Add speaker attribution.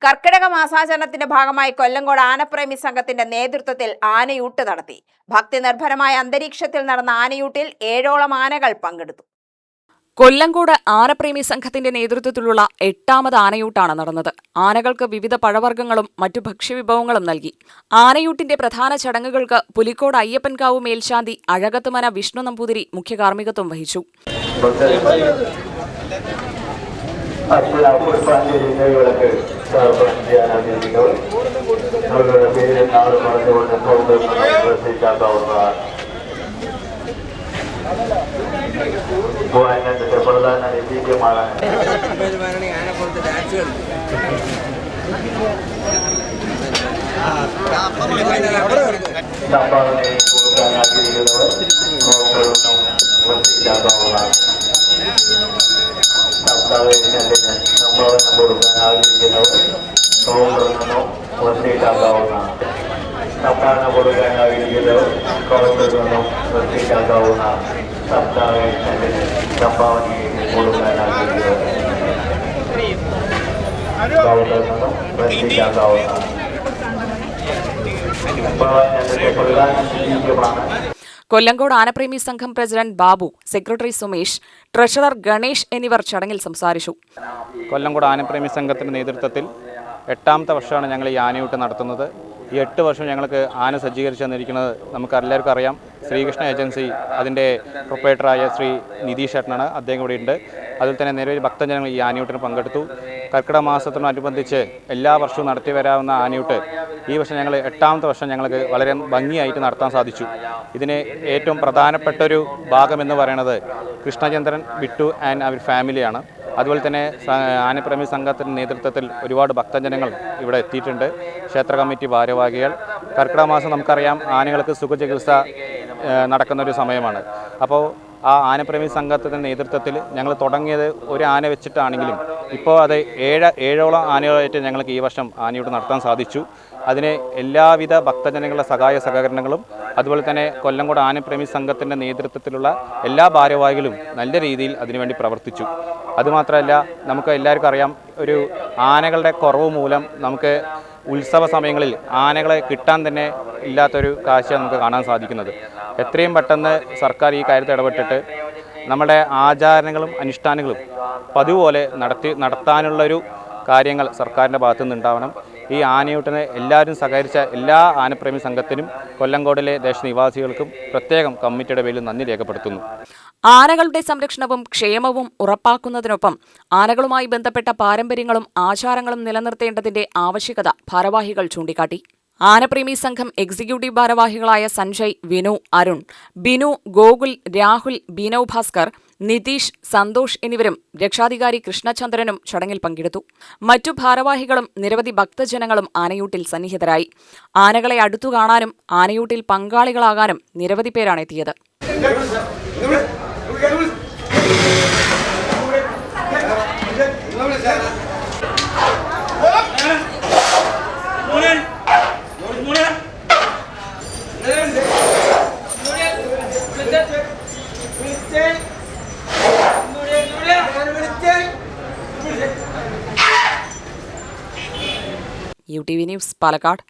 Speaker 1: കർക്കിടക മാസാചരണത്തിന്റെ ഭാഗമായി കൊല്ലങ്കോട് ആനപ്രേമി സംഘത്തിന്റെ നേതൃത്വത്തിൽ ആനയൂട്ട് നടത്തി. ഭക്തി നിർഭരമായ അന്തരീക്ഷത്തിൽ നടന്ന ആനയൂട്ടിൽ 7ഓളം ആനകൾ പങ്കെടുത്തു.
Speaker 2: കൊല്ലങ്കോട് ആനപ്രേമി സംഘത്തിന്റെ നേതൃത്വത്തിലുള്ള 8ാമത് ആനയൂട്ടാണ് നടന്നത്. ആനകൾക്ക് വിവിധ പഴവർഗ്ഗങ്ങളും മറ്റു ഭക്ഷ്യവിഭവങ്ങളും നൽകി. ആനയൂട്ടിന്റെ പ്രധാന ചടങ്ങുകൾക്ക് പുലിക്കോട് അയ്യപ്പൻകാവ് മേൽശാന്തി അഴകത്തുമന വിഷ്ണു നമ്പൂതിരി മുഖ്യ കാർമ്മികത്വം വഹിച്ചു. കൊല്ലങ്കോട് ആനപ്രേമി സംഘം president Babu, secretary Sumesh, treasurer Ganesh എന്നിവർ ചടങ്ങിൽ സംസാരിച്ചു.
Speaker 3: കൊല്ലങ്കോട് ആനപ്രേമി സംഘത്തിന്റെ നേതൃത്വത്തിൽ 8ാമത്തെ വർഷമാണ് ഞങ്ങൾ ഈ ആനയൂട്ട് നടത്തുന്നത്. ഈ 8 വർഷം ഞങ്ങൾക്ക് ആന സജ്ജീകരിച്ചു തന്നിരിക്കുന്നത് നമുക്ക് എല്ലാവർക്കും അറിയാം. ശ്രീകൃഷ്ണ ഏജൻസി അതിൻ്റെ പ്രൊപ്പറേറ്ററായ ശ്രീ നിതീഷ് ചേട്ടനാണ്. അദ്ദേഹം ഇവിടെ ഉണ്ട്. അതിൽ തന്നെ നിരവധി ഭക്തജനങ്ങൾ ഈ ആനയൂട്ടിന് പങ്കെടുത്തു. കർക്കിടക മാസത്തിനോടനുബന്ധിച്ച് എല്ലാ വർഷവും നടത്തി വരാവുന്ന ആനയൂട്ട് ഈ വർഷം ഞങ്ങൾ 8ാമത്തെ വർഷം ഞങ്ങൾക്ക് വളരെ ഭംഗിയായിട്ട് നടത്താൻ സാധിച്ചു. ഇതിന് ഏറ്റവും പ്രധാനപ്പെട്ടൊരു ഭാഗമെന്ന് പറയുന്നത് കൃഷ്ണചന്ദ്രൻ, ബിട്ടു ആൻഡ് അവർ ഫാമിലിയാണ്. അതുപോലെ തന്നെ ആനപ്രേമി സംഘത്തിൻ്റെ നേതൃത്വത്തിൽ ഒരുപാട് ഭക്തജനങ്ങൾ ഇവിടെ എത്തിയിട്ടുണ്ട്. ക്ഷേത്ര കമ്മിറ്റി ഭാരവാഹികൾ. കർക്കിടക മാസം നമുക്കറിയാം ആനകൾക്ക് സുഖചികിത്സ നടക്കുന്നൊരു സമയമാണ്. അപ്പോൾ ആ ആനപ്രേമി സംഘത്തിൻ്റെ നേതൃത്വത്തിൽ ഞങ്ങൾ തുടങ്ങിയത് ഒരു ആന വെച്ചിട്ടാണെങ്കിലും ഇപ്പോൾ അത് 7ഓളം ആനകളായിട്ട് ഞങ്ങൾക്ക് ഈ വർഷം ആനയൂട്ട് നടത്താൻ സാധിച്ചു. അതിന് എല്ലാവിധ ഭക്തജനങ്ങളുടെ സഹായ സഹകരണങ്ങളും അതുപോലെ തന്നെ കൊല്ലങ്കോട് ആനപ്രേമി സംഘത്തിൻ്റെ നേതൃത്വത്തിലുള്ള എല്ലാ ഭാരവാഹികളും നല്ല രീതിയിൽ അതിനുവേണ്ടി പ്രവർത്തിച്ചു. അതുമാത്രമല്ല, നമുക്ക് എല്ലാവർക്കും അറിയാം, ഒരു ആനകളുടെ കുറവ് മൂലം നമുക്ക് ഉത്സവ സമയങ്ങളിൽ ആനകളെ കിട്ടാൻ തന്നെ ഇല്ലാത്തൊരു കാഴ്ച നമുക്ക് കാണാൻ സാധിക്കുന്നത്. എത്രയും പെട്ടെന്ന് സർക്കാർ ഈ കാര്യത്തിൽ ഇടപെട്ടിട്ട് നമ്മുടെ ആചാരങ്ങളും അനുഷ്ഠാനങ്ങളും പതിവുപോലെ നടത്താനുള്ളൊരു കാര്യങ്ങൾ സർക്കാരിൻ്റെ ഭാഗത്തു നിന്നുണ്ടാവണം. ഈ ആനയൂട്ടിന് എല്ലാവരും സഹകരിച്ച എല്ലാ ആനപ്രേമി സംഘത്തിനും കൊല്ലങ്കോടിലെ ദേശനിവാസികൾക്കും പ്രത്യേകം കമ്മിറ്റിയുടെ പേരിൽ നന്ദി രേഖപ്പെടുത്തുന്നു.
Speaker 2: ആനകളുടെ സംരക്ഷണവും ക്ഷേമവും ഉറപ്പാക്കുന്നതിനൊപ്പം ആനകളുമായി ബന്ധപ്പെട്ട പാരമ്പര്യങ്ങളും ആചാരങ്ങളും നിലനിർത്തേണ്ടതിന്റെ ആവശ്യകത ഭാരവാഹികൾ ചൂണ്ടിക്കാട്ടി. ആനപ്രേമി സംഘം എക്സിക്യൂട്ടീവ് ഭാരവാഹികളായ സഞ്ജയ്, വിനു, അരുൺ, ബിനു, ഗോകുൽ, രാഹുൽ, ബീനവ് ഭാസ്കർ, നിതീഷ്, സന്തോഷ് എന്നിവരും രക്ഷാധികാരി കൃഷ്ണചന്ദ്രനും ചടങ്ങിൽ പങ്കെടുത്തു. മറ്റു ഭാരവാഹികളും നിരവധി ഭക്തജനങ്ങളും ആനയൂട്ടിൽ സന്നിഹിതരായി. ആനകളെ അടുത്തു കാണാനും ആനയൂട്ടിൽ പങ്കാളികളാകാനും നിരവധി പേരാണ് എത്തിയത്. UTV news, Palakkad.